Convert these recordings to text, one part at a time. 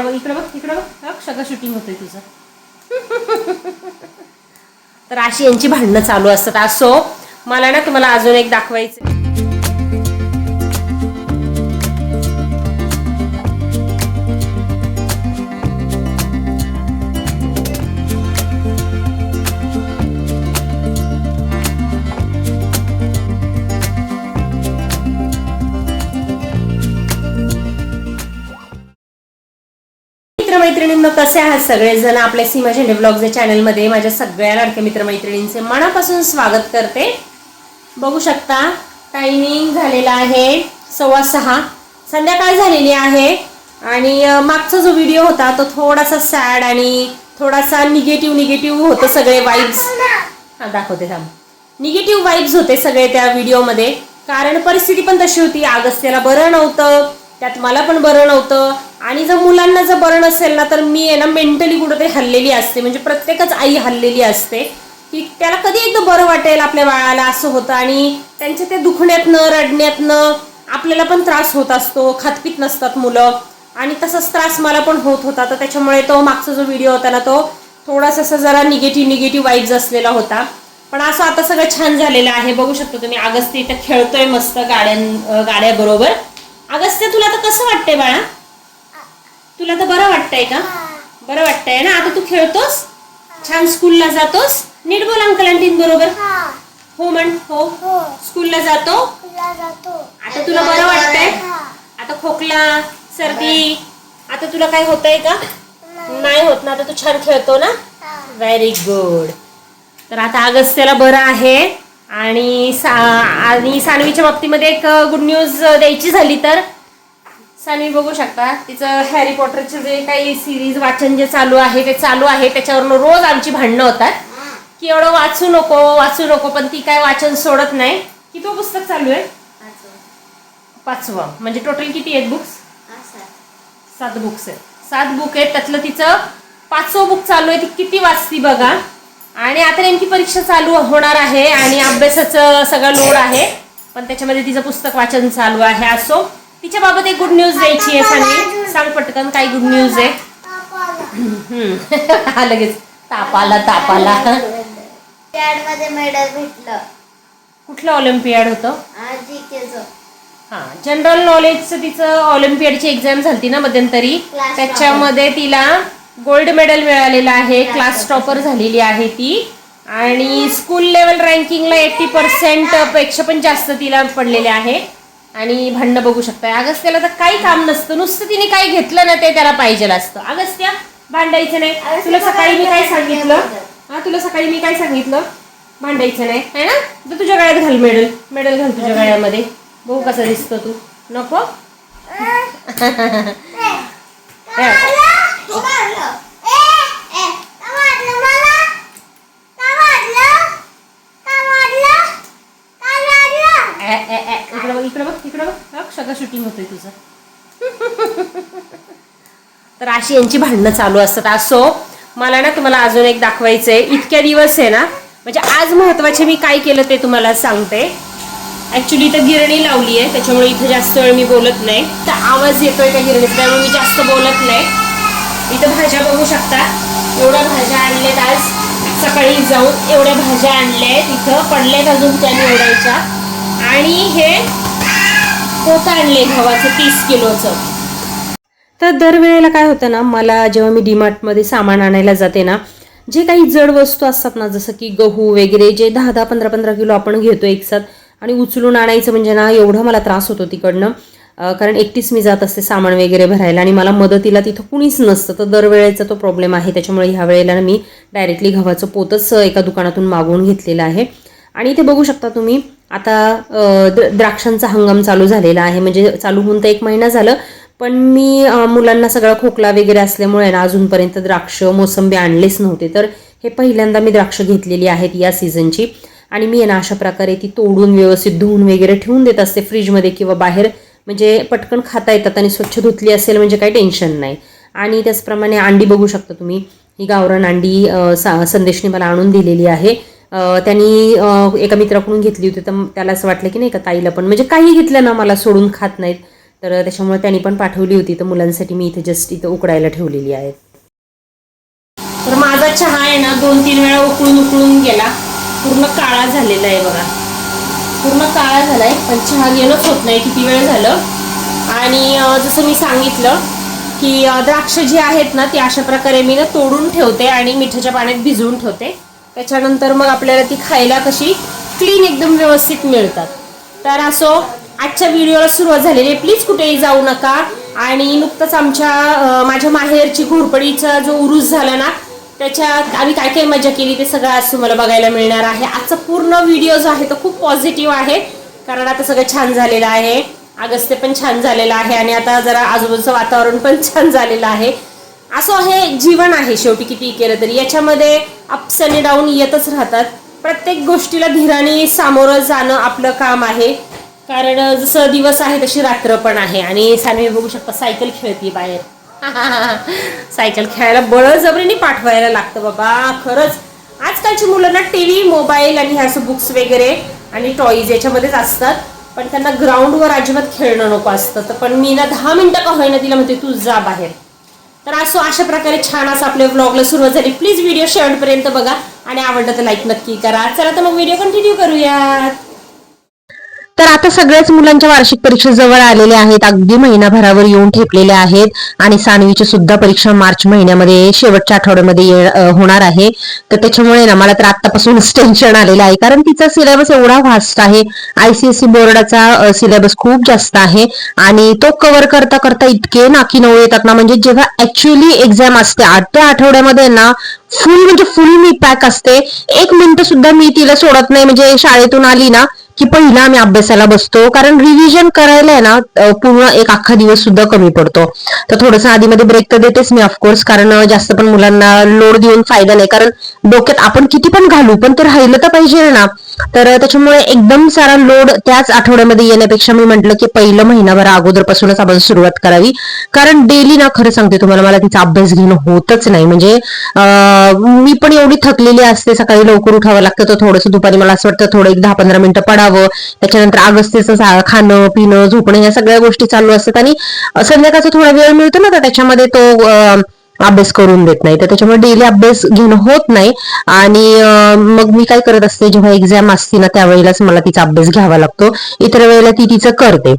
इकडं बघ सगळं शूटिंग होतंय तुझं. तर अशी यांची भांडणं चालू असतात. असो मला ना तुम्हाला अजून एक दाखवायचं. मित्रमैत्रिणींनो, कसे आहात सगळेजण? आपल्या सीमा झेंडे ब्लॉग्स या चॅनलमध्ये माझ्या सगळ्या लाडक्या मित्रमैत्रिणींचे मनापासून स्वागत करते. बघू शकता टायमिंग झालेला आहे 6:15, संध्याकाळ झालेली आहे. आणि मागचा जो व्हिडिओ होता तो थोडासा सॅड आणि थोडासा निगेटिव्ह होतं. सगळे वाईब्स दाखवते थांब. निगेटिव्ह वाईब्स होते सगळे त्या व्हिडिओमध्ये, कारण परिस्थिती पण तशी होती. अगस्त्याला बरं नव्हतं, त्यात मला पण बरं नव्हतं. आणि जर मुलांना जर बरं नसेल ना तर मी आहे ना मेंटली कुठेतरी हल्लेली असते. म्हणजे प्रत्येकच आई हल्लेली असते की त्याला कधी एकदा बरं वाटेल आपल्या बाळाला, असं होतं. आणि त्यांच्या ते दुखण्यातनं रडण्यातनं आपल्याला पण त्रास होत असतो. खातपीत नसतात मुलं, आणि तसाच त्रास मला पण होत होता. तर त्याच्यामुळे तो मागचा जो व्हिडिओ होता ना तो थोडासा असा जरा निगेटिव्ह वाईब्स असलेला होता. पण असं आता सगळं छान झालेलं आहे. बघू शकतो तुम्ही अगस्त्य इथं खेळतोय मस्त गाड्याबरोबर. अगस्त्य, तुला तर कसं वाटतंय बाळा? तुला तर बरं वाटतंय का? बरं वाटतंय ना? आता तू खेळतोस, छान स्कूलला जातोस. नीट बोल अंकल आंटीन बरोबर. हो म्हण. हो, स्कूलला जातो. आता तुला बरं वाटतंय? आता खोकला सर्दी आता तुला काय होतंय का? नाही होत ना? आता तू छान खेळतो ना? Very good. तर आता अगस्त्याला बरं आहे. आणि सानवीच्या बाबतीमध्ये एक गुड न्यूज द्यायची झाली तर सानवी बघू शकता तिचं हॅरी पॉटरचे जे काही सिरीज वाचन जे चालू आहे ते चालू आहे. त्याच्यावरून रोज आमची भांडणं होतात की एवढं वाचू नको, पण ती काय वाचन सोडत नाही. किती पुस्तक चालू आहे? 5वं. म्हणजे टोटल किती आहेत बुक्स? 7 बुक्स आहेत. 7 बुक आहेत, त्यातलं तिचं 5वं बुक चालू आहे. ती किती वाचती बघा. आणि आता नेमकी परीक्षा चालू होणार आहे आणि अभ्यासाचं सगळं लोड आहे, पण त्याच्यामध्ये तिचं पुस्तक वाचन चालू आहे. असो, तिच्या बाबत एक गुड न्यूज द्यायची आहे. सांग पटकन काय गुड न्यूज आहे? लगेच तापाला मध्ये मेडल भेटलं. कुठलं ऑलिम्पियाड होतं? जनरल नॉलेजचं तिचं ऑलिम्पियाडची एक्झाम झाली ना मध्यंतरी, त्याच्यामध्ये तिला गोल्ड मेडल मिळालेलं आहे. क्लास टॉपर झालेली आहे ती. आणि स्कूल लेवल रँकिंगला 80% पेक्षा पण जास्त तिला पडलेले आहे. आणि भांडणं बघू शकताय. अगस्त्याला तर काही काम नसतं, नुसतं तिने काही घेतलं ना ते त्याला पाहिजे असतं. अगस्त्या, भांडायचं नाही. तुला सकाळी मी काय सांगितलं? भांडायचं नाही है ना? तर तुझ्या गळ्यात घाल मेडल घाल तुझ्या गळ्यामध्ये. बघू कसा दिसतो तू. नको इकडं बघ सगळं शूटिंग होतंय तुझं. तर अशी यांची भांडणं चालू असतात. असो मला ना तुम्हाला अजून एक दाखवायचंय. इतक्या दिवस आहे ना, म्हणजे आज महत्वाचे मी काय केलं ते तुम्हाला सांगते. ऍक्च्युली इथं गिरणी लावली आहे, त्याच्यामुळे इथं जास्त वेळ मी बोलत नाही. तर आवाज येतोय त्या गिरणीचा, त्यामुळे मी जास्त बोलत नाही. इथं भाज्या बघू शकता. एवढ्या भाज्या आणल्यात आज सकाळी जाऊन. एवढ्या भाज्या आणल्यात, इथं पडल्यात अजून त्या निवडायच्या. आणि हे पोतं आणले गव्हाचं 30 किलोचं. तर दरवेळेला काय होतं ना, मला जेव्हा मी डीमार्टमध्ये सामान आणायला जाते ना, जे काही जड वस्तू असतात ना, जसं की गहू वगैरे जे 10-10, 15-15 किलो आपण घेतो एकसाथ, आणि उचलून आणायचं म्हणजे ना एवढा मला त्रास होतो तिकडनं. कारण एकटीच मी जात असते सामान वगैरे भरायला आणि मला मदतीला तिथं कुणीच नसतं. तर दरवेळेचा तो प्रॉब्लेम आहे. त्याच्यामुळे ह्या वेळेला मी डायरेक्टली गव्हाचं पोतच एका दुकानातून मागवून घेतलेलं आहे. आणि इथे बघू शकता तुम्ही आता द्राक्षांचा हंगाम चालू झालेला आहे. म्हणजे चालू होऊन तर 1 महिना झालं, पण मी मुलांना सगळा खोकला वगैरे असल्यामुळे ना अजूनपर्यंत द्राक्ष मोसंबी आणलेच नव्हते. तर हे पहिल्यांदा मी द्राक्ष घेतलेली आहेत या सीझनची. आणि मी ना अशा प्रकारे ती तोडून व्यवस्थित धुवून वगैरे ठेवून देत असते फ्रीजमध्ये किंवा बाहेर, म्हणजे पटकन खाता येतात आणि स्वच्छ धुतली असेल म्हणजे काही टेन्शन नाही. आणि त्याचप्रमाणे अंडी बघू शकता तुम्ही. ही गावरान अंडी संदेशने मला आणून दिलेली आहे. त्यांनी एका मित्राकडून घेतली होती, तर त्याला असं वाटलं की नाही का ताईला पण, म्हणजे काही घेतलं ना मला सोडून खात नाहीत, तर त्याच्यामुळे त्यांनी पण पाठवली होती. तर मुलांसाठी मी इथे जस्ट इथं उकडायला ठेवलेली आहे. तर माझा चहा आहे ना 2-3 वेळा उकळून गेला, पूर्ण काळा झालेला आहे बघा, पूर्ण काळा झालाय, पण चहा घेणंच होत नाही, किती वेळ झालं. आणि जसं मी सांगितलं की द्राक्ष जी आहेत ना ती अशा प्रकारे मी ना तोडून ठेवते आणि मिठाच्या पाण्यात भिजवून ठेवते. त्याच्यानंतर मग आपल्याला ती खायला कशी क्लीन एकदम व्यवस्थित मिळतात. तर असो, आजच्या व्हिडिओला सुरुवात झालेली आहे. प्लीज कुठेही जाऊ नका. आणि नुकतंच माझ्या माहेरची घोरपडीचा जो उरूस झाला ना, त्याच्यात आम्ही काय काय मजा केली ते सगळं आज तुम्हाला बघायला मिळणार आहे. आजचा पूर्ण व्हिडिओ जो आहे तो खूप पॉझिटिव्ह आहे, कारण आता सगळं छान झालेलं आहे. अगस्त्य पण छान झालेला आहे आणि आता जरा आजूबाजूचं वातावरण पण छान झालेलं आहे. असं हे जीवन आहे शेवटी, किती केलं तरी याच्यामध्ये अप्स आणि डाऊन येतच राहतात. प्रत्येक गोष्टीला धीराने सामोरं जाणं आपलं काम आहे, कारण जसं दिवस आहे तशी रात्र पण आहे. आणि सानवी बघू शकता सायकल खेळते बाहेर. सायकल खेळायला बळजबरीने पाठवायला लागतं बाबा. खरंच आजकालची मुलं ना टीव्ही, मोबाईल आणि ह्या बुक्स वगैरे आणि टॉईज याच्यामध्येच असतात, पण त्यांना ग्राउंडवर अजिबात खेळणं नको असतं. तर पण मी ना 10 मिनिटं का होईना तिला म्हणते तू जा बाहेर. तर असो, अशा प्रकारे छान असं आपल्या व्लॉगला सुरुवात झाली. प्लीज व्हिडिओ शेवटपर्यंत बघा आणि आवडलं तर लाईक नक्की करा. चला तर मग व्हिडिओ कंटिन्यू करूयात. तर आता सगळ्याच मुलांच्या वार्षिक परीक्षा जवळ आलेल्या आहेत, अगदी महिनाभरावर येऊन ठेपलेल्या आहेत. आणि सानवीची सुद्धा परीक्षा मार्च महिन्यामध्ये शेवटच्या आठवड्यामध्ये होणार आहे. तर त्याच्यामुळे ना मला तर आतापासूनच टेन्शन आलेलं आहे, कारण तिचा सिलेबस एवढा व्हास्ट आहे. ICSE बोर्डाचा सिलेबस खूप जास्त आहे आणि तो कव्हर करता करता इतके नाकी नऊ येतात ना, म्हणजे जेव्हा ऍक्च्युअली एक्झाम असते 8 आठवड्यामध्ये ना फुल मी पॅक असते. 1 मिनिट सुद्धा मी तिला सोडत नाही. म्हणजे शाळेतून आली ना की पहिला आम्ही अभ्यासाला बसतो, कारण रिव्हिजन करायला आहे ना पूर्ण एक अख्खा दिवस सुद्धा कमी पडतो. तर थोडंसं आधीमध्ये ब्रेक तर देतेच मी ऑफकोर्स, कारण जास्त पण मुलांना लोड देऊन फायदा नाही, कारण डोक्यात आपण किती पण घालू पण ते राहिलं तर पाहिजे ना. तर त्याच्यामुळे एकदम सारा लोड त्याच आठवड्यामध्ये येण्यापेक्षा मी म्हटलं की पहिलं महिनाभर अगोदरपासूनच आपण सुरुवात करावी, कारण डेली ना खरं सांगते तुम्हाला मला तिचा अभ्यास घेणं होतच नाही. म्हणजे मी पण एवढी थकलेली असते, सकाळी लवकर उठावं लागतं, तर थोडंसं दुपारी मला असं वाटतं थोडं 10-15 मिनिटं पडावं. त्याच्यानंतर अगस्त्यचं खाणं पिणं झोपणं या सगळ्या गोष्टी चालू असतात, आणि संध्याकाळचा थोडा वेळ मिळतो ना, तर त्याच्यामध्ये तो अभ्यास करून देत नाही. तर त्याच्यामुळे डेली अभ्यास घेणं होत नाही. आणि मग मी काय करत असते, जेव्हा एक्झाम असते ना त्यावेळेलाच मला तिचा अभ्यास घ्यावा लागतो, इतर वेळेला ती तिचं करते.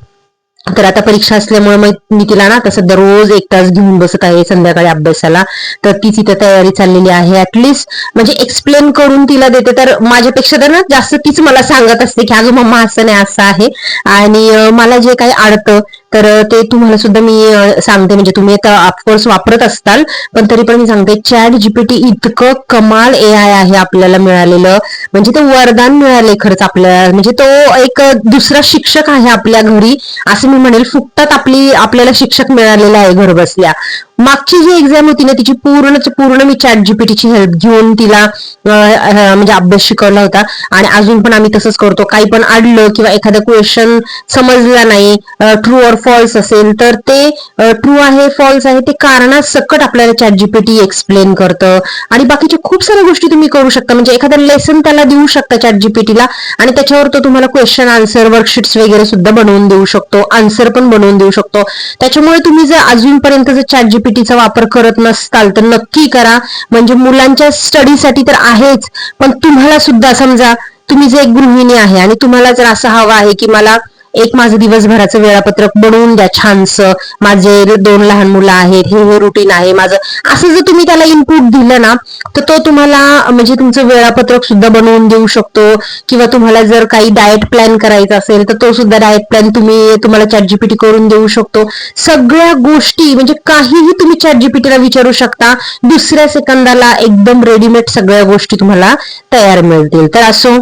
तर आता परीक्षा असल्यामुळे मग मी तिला ना आता सध्या रोज 1 तास घेऊन बसत आहे संध्याकाळी अभ्यासाला. तर तीच इथं तयारी चाललेली आहे. ऍटलिस्ट म्हणजे एक्सप्लेन करून तिला देते, तर माझ्यापेक्षा तर ना जास्त तीच मला सांगत असते की अगं मम्मा असं नाही असं आहे. आणि मला जे काही अडतं तर ते तुम्हाला सुद्धा मी सांगते. म्हणजे तुम्ही आता ऑफकोर्स वापरत असताल, पण तरी पण मी सांगते ChatGPT इतकं कमाल AI आहे आपल्याला मिळालेलं, म्हणजे ते वरदान मिळाले खरंच आपल्याला. म्हणजे तो एक दुसरा शिक्षक आहे आपल्या घरी असं मी म्हणेल. फुकटात आपल्याला शिक्षक मिळालेला आहे घर बसल्या. मागची जी एक्झाम होती ना तिची पूर्ण मी ChatGPTची हेल्प घेऊन तिला म्हणजे अभ्यास शिकवला होता. आणि अजून पण आम्ही तसंच करतो. काही पण अडलं किंवा एखादा क्वेश्चन समजला नाही, ट्रू ऑर फॉल्स असेल तर ते ट्रू आहे फॉल्स आहे ते कारणासकट आपल्याला ChatGPT एक्सप्लेन करतं. आणि बाकीच्या खूप साऱ्या गोष्टी तुम्ही करू शकता. म्हणजे एखादा लेसन त्याला देऊ शकता ChatGPTला, आणि त्याच्यावर तो तुम्हाला क्वेश्चन आन्सर वर्कशीट्स वगैरे सुद्धा बनवून देऊ शकतो, आन्सर पण बनवून देऊ शकतो. त्याच्यामुळे तुम्ही जर अजूनपर्यंत जर ChatGPTचा वापर करत नसताल तर नक्की करा. म्हणजे मुलांच्या स्टडीसाठी तर आहेच, पण तुम्हाला सुद्धा समजा तुम्ही जे एक गृहिणी आहे आणि तुम्हाला जर असं हवं आहे की मला एक माझं दिवसभराचं वेळापत्रक बनवून द्या छानसं, माझे 2 लहान मुलं आहेत, हे रुटीन आहे माझं, असं जर तुम्ही त्याला इनपुट दिलं ना तर तो तुम्हाला म्हणजे तुमचं वेळापत्रक सुद्धा बनवून देऊ शकतो. किंवा तुम्हाला जर काही डाएट प्लॅन करायचा असेल तर तो सुद्धा डाएट प्लॅन तुम्हाला ChatGPT करून देऊ शकतो. सगळ्या गोष्टी म्हणजे काहीही तुम्ही ChatGPTला विचारू शकता, दुसऱ्या सेकंदाला एकदम रेडीमेड सगळ्या गोष्टी तुम्हाला तयार मिळतील. तर असो,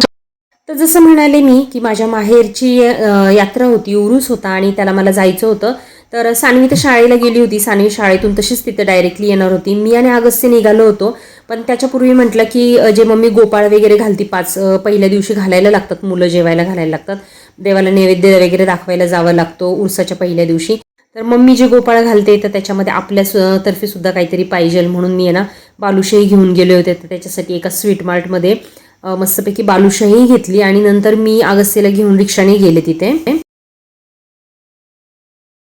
तर जसं म्हणाले मी की माझ्या माहेरची यात्रा होती, उरूस होता आणि त्याला मला जायचं होतं. तर सानवी तर शाळेला गेली होती. सानवी शाळेतून तशीच तिथे डायरेक्टली येणार होती. मी आणि अगस्त्य निघालो होतो, पण त्याच्यापूर्वी म्हटलं की जे मम्मी गोपाळ वगैरे घालती 5 पहिल्या दिवशी घालायला लागतात, मुलं जेवायला घालायला लागतात, देवाला नैवेद्य वगैरे दाखवायला जावं लागतो उरसाच्या पहिल्या दिवशी. तर मम्मी जे गोपाळ घालते तर त्याच्यामध्ये आपल्या तर्फे सुद्धा काहीतरी पाहिजे म्हणून मी आहे ना बालुशाही घेऊन गेले होते. तर त्याच्यासाठी एका स्वीट मार्टमध्ये मस्तपैकी बालुशाही घेतली आणि नंतर मी अगस्त्यला घेऊन रिक्षाने गेले तिथे.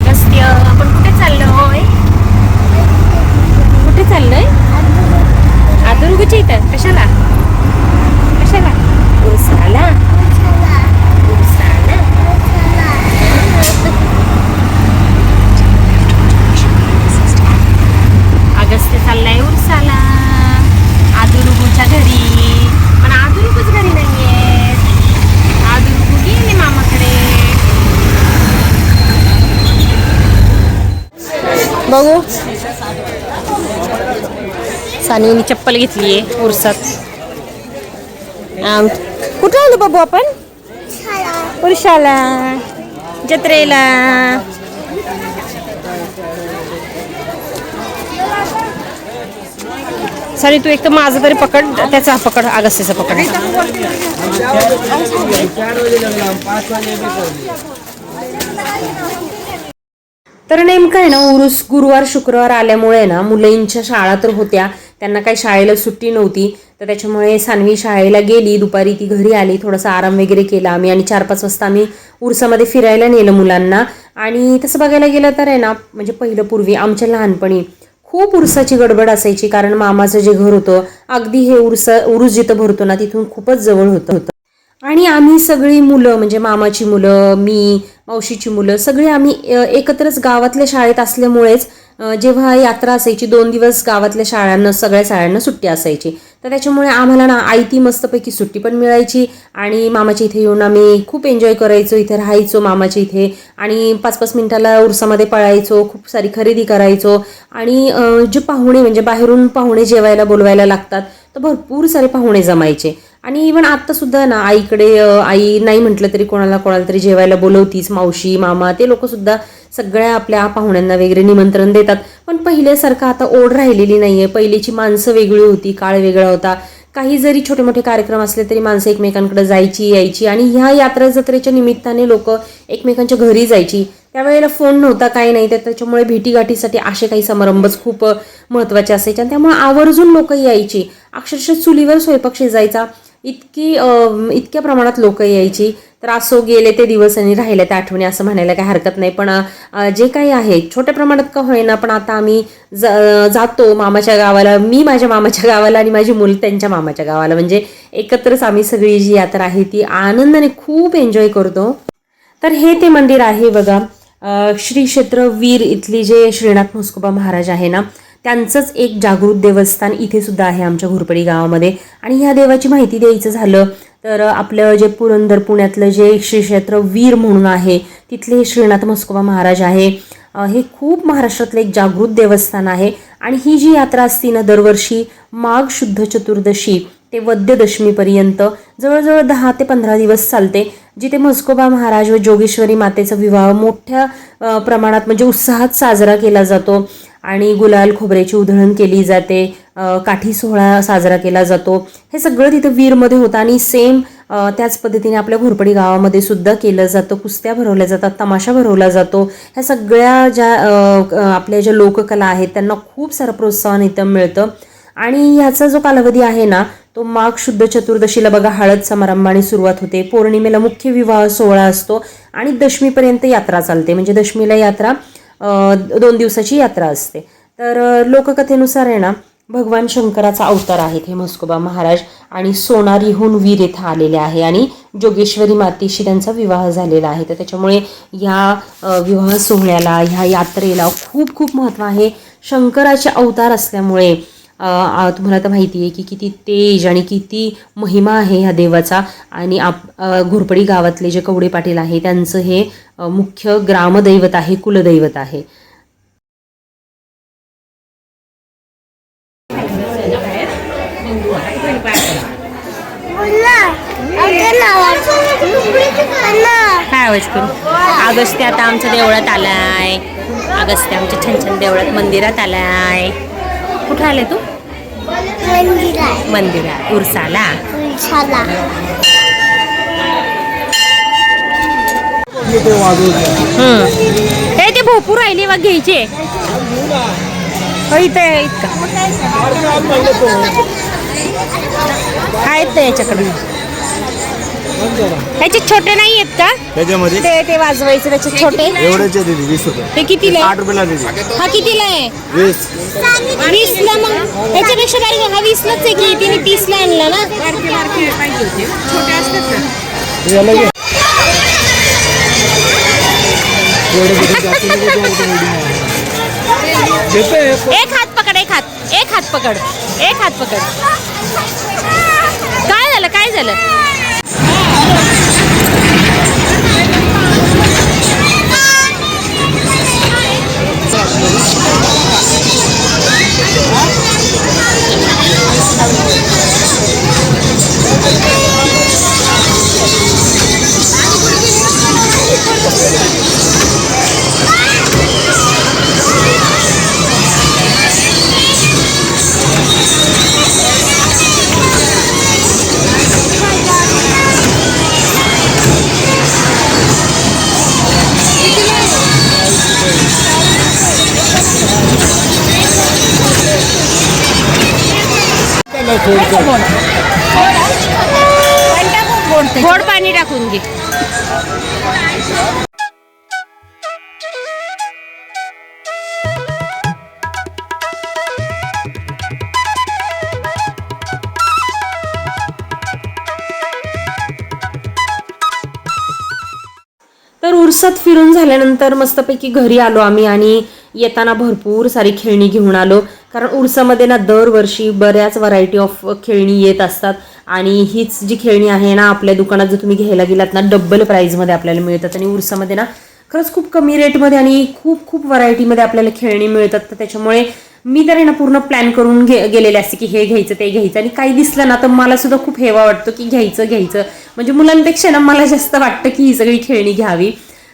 अगस्त्य, आपण कुठे चाललोय? कुठे चाललोय? आदुर्गच्या इथं. कशाला कशाला? उरसाला. अगस्त्य चाललाय उरसाला आदुर्गूच्या घरी. पण आदुर्गूच घरी नाहीये. आदुर्गू गेले मामाकडे. बघू, सानिनी चप्पल घेतलीये उरसात. कुठे आलो बाबू आपण? उरसाला, जत्रेला. सारी तू एक तर माझं तरी पकड, त्याचा पकड, अगस्त्यचा पकड. तर नेमकं आहे ना उरूस गुरुवार शुक्रवार आल्यामुळे ना मुलांच्या शाळा तर होत्या, त्यांना काही शाळेला सुट्टी नव्हती. तर त्याच्यामुळे सानवी शाळेला गेली, दुपारी ती घरी आली, थोडासा आराम वगैरे केला आम्ही आणि 4-5 वाजता आम्ही उरसामध्ये फिरायला नेलं मुलांना. आणि तसं बघायला गेलं तर आहे ना म्हणजे पहिलं पूर्वी आमच्या लहानपणी खूप उरसाची गडबड असायची, कारण मामाचं जे घर होतं अगदी हे उरूस जिथं भरतो ना तिथून खूपच जवळ होतं. आणि आम्ही सगळी मुलं म्हणजे मामाची मुलं, मी, मावशीची मुलं सगळे आम्ही एकत्रच गावातल्या शाळेत असल्यामुळेच जेव्हा यात्रा असायची 2 दिवस गावातल्या शाळांना सगळ्या शाळांना सुट्टी असायची. तर त्याच्यामुळे आम्हाला ना आयती मस्तपैकी सुट्टी पण मिळायची आणि मामाच्या इथे येऊन आम्ही खूप एन्जॉय करायचो, इथे राहायचो मामाच्या इथे आणि 5-5 मिनिटाला उरसामध्ये पळायचो, खूप सारी खरेदी करायचो. आणि जे पाहुणे म्हणजे बाहेरून पाहुणे जेवायला बोलवायला लागतात तर भरपूर सारे पाहुणे जमायचे. आणि इव्हन आत्तासुद्धा ना आईकडे आई नाही म्हटलं तरी कोणाला तरी जेवायला बोलवतीच, मावशी मामा ते लोकसुद्धा सगळ्या आपल्या पाहुण्यांना वगैरे निमंत्रण देतात. पण पहिल्यासारखं आता ओढ राहिलेली नाही आहे. पहिलीची माणसं वेगळी होती, काळ वेगळा होता. काही जरी छोटे मोठे कार्यक्रम असले तरी माणसं एकमेकांकडे जायची यायची आणि ह्या यात्रा जत्रेच्या निमित्ताने लोक एकमेकांच्या घरी जायची. त्यावेळेला फोन नव्हता, काही नाही, तर त्याच्यामुळे भेटीगाठीसाठी असे काही समारंभच खूप महत्त्वाचे असायचे आणि त्यामुळे आवर्जून लोक यायची. अक्षरशः चुलीवर स्वयंपाक शिजायचा, इतक्या प्रमाणात लोक यायची. तर असो गेले ते दिवस आणि राहिल्या त्या आठवणी असं म्हणायला काही हरकत नाही. पण जे काही आहे छोट्या प्रमाणात का होईना पण आता आम्ही जातो मामाच्या गावाला, मी माझ्या मामाच्या गावाला आणि माझी मुलं त्यांच्या मामाच्या गावाला, म्हणजे एकत्रच आम्ही सगळी जी यात्रा आहे ती आनंदाने खूप एन्जॉय करतो. तर हे ते मंदिर आहे बघा, श्री क्षेत्र वीर इथली जे श्रीनाथ म्हस्कोबा महाराज आहे ना त्यांचंच एक जागृत देवस्थान इथे सुद्धा आहे आमच्या घोरपडी गावामध्ये. आणि ह्या देवाची माहिती द्यायचं झालं तर आपलं जे पुण्यातलं जे श्री क्षेत्र वीर म्हणून आहे तिथले श्रीनाथ म्हस्कोबा महाराज आहे. हे खूप महाराष्ट्रातलं एक जागृत देवस्थान आहे. आणि ही जी यात्रा असती ना दरवर्षी माघ शुद्ध चतुर्दशी ते वद्य दशमीपर्यंत जवळजवळ 10 ते 15 दिवस चालते, जिथे म्हस्कोबा महाराज व जोगेश्वरी मातेचा विवाह मोठ्या प्रमाणात म्हणजे उत्साहात साजरा केला जातो. आणि गुलाल खोबऱ्याची उधळण केली जाते, काठी सोहळा साजरा केला जातो. हे सगळं तिथं वीरमध्ये होतं आणि सेम त्याच पद्धतीने आपल्या घोरपडी गावामध्ये सुद्धा केलं जातं. कुस्त्या भरवल्या जातात, तमाशा भरवला जातो. ह्या सगळ्या ज्या आपल्या ज्या लोककला आहेत त्यांना खूप सारं प्रोत्साहन इथं मिळतं. आणि ह्याचा जो कालावधी आहे ना तो माघ शुद्ध चतुर्दशीला बघा हळद समारंभाने सुरुवात होते, पौर्णिमेला मुख्य विवाह सोहळा असतो आणि दशमीपर्यंत यात्रा चालते. म्हणजे दशमीला यात्रा 2 दिवसाची यात्रा असते. तर लोककथेनुसार आहे ना भगवान शंकराचा अवतार आहेत हे म्हस्कोबा महाराज आणि सोनारीहून वीर येथे आलेले आहे आणि जोगेश्वरी मातेशी त्यांचा विवाह झालेला आहे. तर त्याच्यामुळे ह्या विवाह सोहळ्याला ह्या यात्रेला खूप खूप महत्त्व आहे. शंकराचे अवतार असल्यामुळे तुम्हाला तर माहिती आहे की किती तेज आणि किती महिमा आहे ह्या देवाचा. आणि घोरपडी गावातले जे कवडे पाटील आहे त्यांचं हे मुख्य ग्रामदैवत आहे, कुलदैवत आहे. काय आवाज करू? अगस्त्य आता आमच्या देवळात आलाय. अगस्त्य आमच्या छान छान देवळात मंदिरात आलाय. कुठं आलाय तू? मंदिरात उरसाला. हे ते भोपूर राहिले बघ घ्यायचे. इथे आहेत याच्याकडे. ह्याचे छोटे नाही आहेत का त्याच्यामध्ये? ते वाजवायचे त्याचे छोटे एवढेच आहे दीदी, 20 रुपये. ते कितीला आहे? 8 रुपयाला दीदी. हा कितीला आहे? 20. 20ला. मग ह्याच्यापेक्षा बारीक हा 20लाच आहे की तिने 30ला आणला ना. याला घे. एक हात पकड, एक हात पकड. काय झालं? गोड पाणी टाकून घे. तर उरसात फिरून झाल्यानंतर मस्तपैकी घरी आलो आम्ही आणि येताना भरपूर सारी खेळणी घेऊन आलो. कारण उरसामध्ये ना दरवर्षी बऱ्याच व्हरायटी ऑफ खेळणी येत असतात आणि हीच जी खेळणी आहे ना आपल्या दुकानात जर तुम्ही घ्यायला गेलात ना डबल प्राईजमध्ये आपल्याला मिळतात. आणि उरसामध्ये ना खरंच खूप कमी रेटमध्ये आणि खूप खूप व्हरायटीमध्ये आपल्याला खेळणी मिळतात. तर त्याच्यामुळे मी तर आहे ना पूर्ण प्लॅन करून गेलेले असते की हे घ्यायचं ते घ्यायचं. आणि काही दिसलं ना तर मला सुद्धा खूप हेवा वाटतो की घ्यायचं. म्हणजे मुलांपेक्षा ना मला जास्त वाटतं की ही सगळी खेळणी घ्यावी.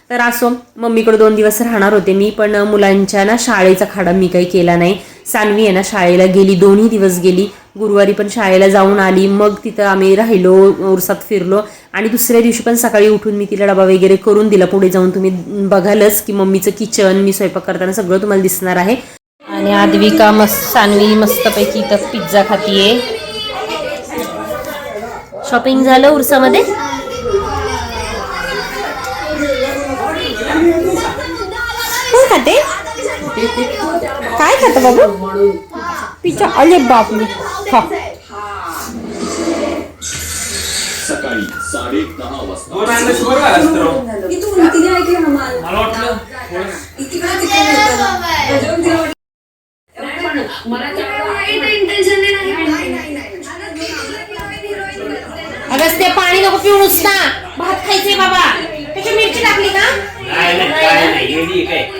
तर असो, मम्मीकडे 2 दिवस राहणार होते मी, पण मुलांच्या ना शाळेचा खाडा मी काही केला नाही. सानवी आहे ना शाळेला गेली, 2ही दिवस गेली. गुरुवारी पण शाळेला जाऊन आली. मग तिथं आम्ही राहिलो, उरसात फिरलो आणि दुसऱ्या दिवशी पण सकाळी उठून मी तिला डबा वगैरे करून दिला. पुढे जाऊन तुम्ही बघालच की मम्मीचं किचन, मी स्वयंपाक करताना सगळं तुम्हाला दिसणार आहे. आणि आद्विका सानवी मस्तपैकी इथं पिझ्झा खातीये. शॉपिंग झालं उरसामध्ये. कोण खाते? काय खातं बाबू? पिझ्झा. अरे बाप मी खा. सकाळी 10:30 वाजता. अगं ते पाणी नको पिऊ, नुसता भात खायचे बाबा. त्याची मिरची टाकली का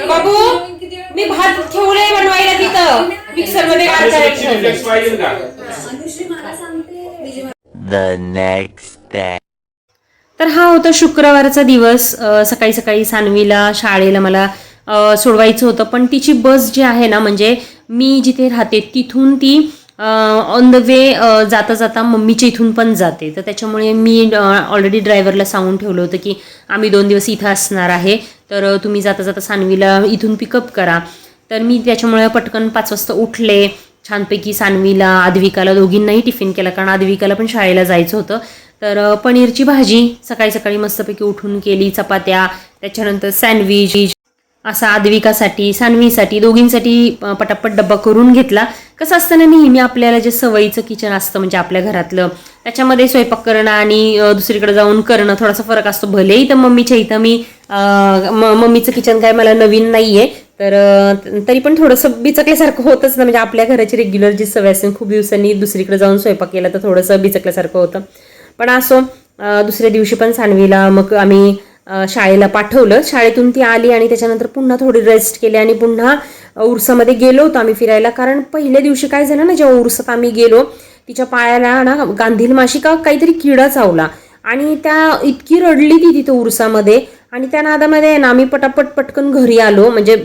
बाबू? मी भात ठेवलंय बनवायला तिथं मिक्सर मध्ये. तर हा होता शुक्रवारचा दिवस. सकाळी सकाळी सानवीला शाळेला मला सोडवायचं होतं, पण तिची बस जी आहे ना, म्हणजे मी जिथे राहते तिथून ती ऑन द वे जाता जाता मम्मीच्या इथून पण जाते. तर त्याच्यामुळे मी ऑलरेडी ड्रायव्हरला सांगून ठेवलं होतं की आम्ही 2 दिवस इथं असणार आहे, तर तुम्ही जाता जाता सानवीला इथून पिकअप करा. तर मी त्याच्यामुळे पटकन 5 वाजता उठले. छानपैकी सानवीला, आद्विकाला दोघींनाही टिफिन केला, कारण आद्विकाला पण शाळेला जायचं होतं. तर पनीरची भाजी सकाळी सकाळी मस्तपैकी उठून केली, चपात्या, त्याच्यानंतर सँडविच असा आद्विकासाठी, सानवीसाठी, दोघींसाठी पटापट डब्बा करून घेतला. कसं असतं ना, नेहमी आपल्याला जे सवयीचं किचन असतं म्हणजे आपल्या घरातलं, त्याच्यामध्ये स्वयंपाक करणं आणि दुसरीकडे जाऊन करणं थोडासा फरक असतो. भलेही तर मम्मीच्या इथं मी मम्मीचं किचन काय मला नवीन नाही आहे, तर तरी पण थोडंसं बिचकल्यासारखं होतंच ना. म्हणजे आपल्या घराची रेग्युलर जी सवय असते, खूप दिवसांनी दुसरीकडे जाऊन स्वयंपाक केला तर थोडंसं बिचकल्यासारखं होतं. पण असो, दुसऱ्या दिवशी पण सानवीला मग आम्ही शाळेला पाठवलं. शाळेतून ती आली आणि त्याच्यानंतर पुन्हा थोडी रेस्ट केली आणि पुन्हा उरसामध्ये गेलो होतो आम्ही फिरायला. कारण पहिल्या दिवशी काय झालं ना, जेव्हा उरसात आम्ही गेलो, तिच्या पायाला ना गांधील माशी का काहीतरी किडा चावला आणि त्या इतकी रडली ती तिथं उरसामध्ये. आणि त्या नादामध्ये ना आम्ही पटकन घरी आलो. म्हणजे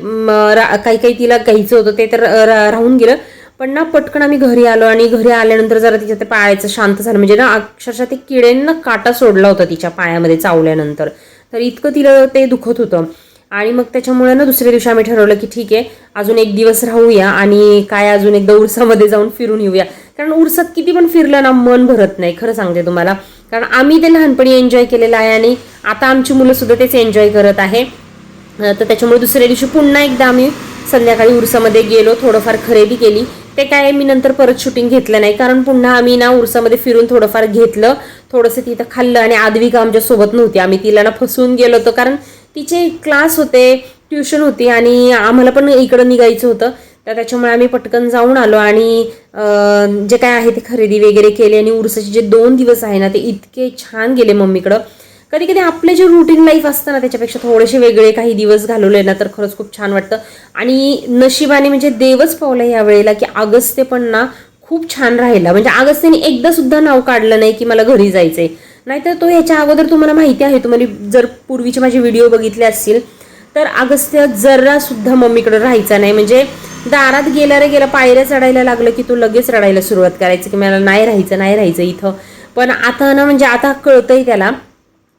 काही तिला घ्यायचं होतं ते तर राहून गेलं, पण ना पटकन आम्ही घरी आलो. आणि घरी आल्यानंतर जरा तिच्या ते पायाचं शांत झालं. म्हणजे ना अक्षरशः ते किडेनं काटा सोडला होता तिच्या पायामध्ये चावल्यानंतर, तर इतकं तिला ते दुखत होतं. आणि मग त्याच्यामुळे ना दुसऱ्या दिवशी आम्ही ठरवलं की ठीक आहे अजून एक दिवस राहूया आणि काय अजून एकदा उरसामध्ये जाऊन फिरून येऊया. कारण उरसात किती पण फिरलं ना मन भरत नाही, खरं सांगते तुम्हाला. कारण आम्ही ते लहानपणी एन्जॉय केलेलं आहे आणि आता आमची मुलं सुद्धा तेच एन्जॉय करत आहे. तर त्याच्यामुळे दुसऱ्या दिवशी पुन्हा एकदा आम्ही संध्याकाळी उरसामध्ये गेलो, थोडंफार खरेदी केली. ते काय मी नंतर परत शूटिंग घेतलं नाही, कारण पुन्हा आम्ही ना उरसामध्ये फिरून थोडंफार घेतलं, थोडंसं तिथं खाल्लं. आणि आद्विका आमच्यासोबत नव्हती, आम्ही तिला ना फसवून गेलो होतो, कारण तिचे क्लास होते, ट्युशन होती आणि आम्हाला पण इकडं निघायचं होतं. तर त्याच्यामुळे आम्ही पटकन जाऊन आलो आणि जे काय आहे ते खरेदी वगैरे केली. आणि उरसाचे जे 2 दिवस आहे ना ते इतके छान गेले मम्मीकडं. कधी कधी आपले जे रुटीन लाईफ असतं ना त्याच्यापेक्षा थोडेसे वेगळे काही दिवस घालवले ना तर खरंच खूप छान वाटतं. आणि नशिबाने म्हणजे देवच पावला या वेळेला की अगस्त्य पण ना खूप छान राहिला. म्हणजे अगस्त्याने एकदा सुद्धा नाव काढलं नाही की मला घरी जायचंय. नाहीतर तो ह्याच्या अगोदर तुम्हाला माहिती आहे, तुम्हाला जर पूर्वीचे माझे व्हिडिओ बघितले असतील तर अगस्त्य जरा सुद्धा मम्मीकडे राहायचा नाही. म्हणजे दारात गेला रे गेला, पायऱ्या चढायला लागलं की तो लगेच रडायला सुरुवात करायचं की मला नाही राहायचं इथं. पण आता ना म्हणजे आता कळतंय त्याला.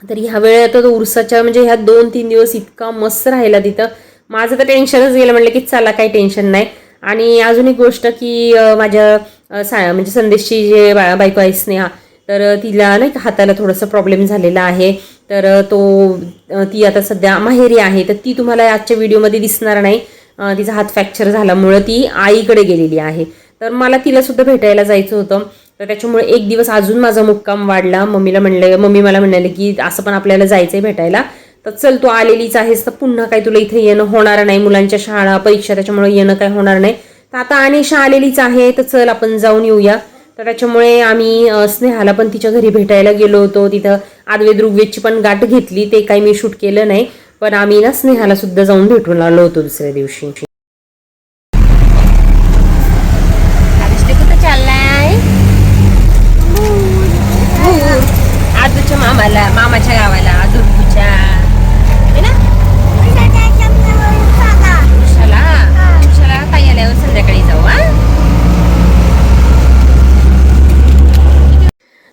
तर ह्या वेळेत तो उरसाच्या म्हणजे ह्या 2-3 दिवस इतका मस्त राहिला तिथं. माझं तर टेन्शनच गेलं, म्हटलं की चला काही टेन्शन नाही. आणि अजून एक गोष्ट की माझ्या म्हणजे संदेशची जे बायको आहे स्नेहा, तर तिला नाही का हाताला थोडासा प्रॉब्लेम झालेला आहे. तर ती आता सध्या माहेरी आहे, तर ती तुम्हाला आजच्या व्हिडिओमध्ये दिसणार नाही. तिचा हात फ्रॅक्चर झाल्यामुळं ती आईकडे गेलेली आहे. तर मला तिला सुद्धा भेटायला जायचं होतं. तर त्याच्यामुळे एक दिवस अजून माझा मुक्काम वाढला. मम्मी मला म्हणाले की असं पण आपल्याला जायचंय भेटायला, तर चल तू आलेलीच आहेस तर पुन्हा काही तुला इथे येणं होणार नाही, मुलांच्या शाळा परीक्षा त्याच्यामुळे येणं काही होणार नाही. तर आता अनिशा आलेलीच आहे तर चल आपण जाऊन येऊया. तर त्याच्यामुळे आम्ही स्नेहाला पण तिच्या घरी भेटायला गेलो होतो. तिथं आद्वैत ऋग्वेदची पण गाठ घेतली, ते काही मी शूट केलं नाही. पण आम्ही ना स्नेहाला सुद्धा जाऊन भेटून आलो होतो दुसऱ्या दिवशी. कुठं चाललाय? आजूच्या मामाच्या गावाला, दुर्गूच्या है ना. उषाला ताई आल्यावर संध्याकाळी जाऊ.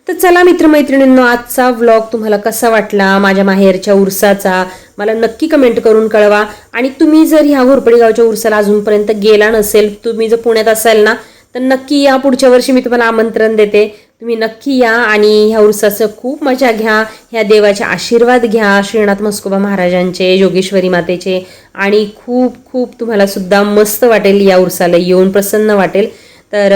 तर चला मित्रमैत्रिणींनो, आजचा व्लॉग तुम्हाला कसा वाटला माझ्या माहेरच्या उरसाचा मला नक्की कमेंट करून कळवा. आणि तुम्ही जर ह्या घोरपडी गावच्या उरसाला अजूनपर्यंत गेला नसेल, तुम्ही जर पुण्यात असाल ना तर नक्की या. पुढच्या वर्षी मी तुम्हाला आमंत्रण देते, तुम्ही नक्की या आणि ह्या उरसाचं खूप मजा घ्या. ह्या देवाचे आशीर्वाद घ्या, श्रीनाथ म्हस्कोबा महाराजांचे, योगेश्वरी मातेचे. आणि खूप खूप तुम्हाला सुद्धा मस्त वाटेल या उरसाला येऊन, प्रसन्न वाटेल. तर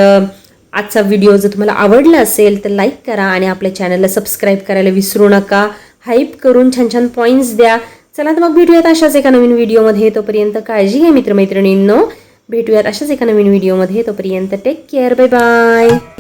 आजचा व्हिडिओ जर तुम्हाला आवडला असेल तर लाईक करा आणि आपल्या चॅनलला सबस्क्राईब करायला विसरू नका. हाईप करून छान छान पॉईंट्स द्या. चला तर मग भेटूयात अशाच एका नवीन व्हिडिओमध्ये. तोपर्यंत काळजी घ्या मित्रमैत्रिणींनो. भेटूयात अशाच एका नवीन व्हिडिओमध्ये. तोपर्यंत टेक केअर, बाय बाय.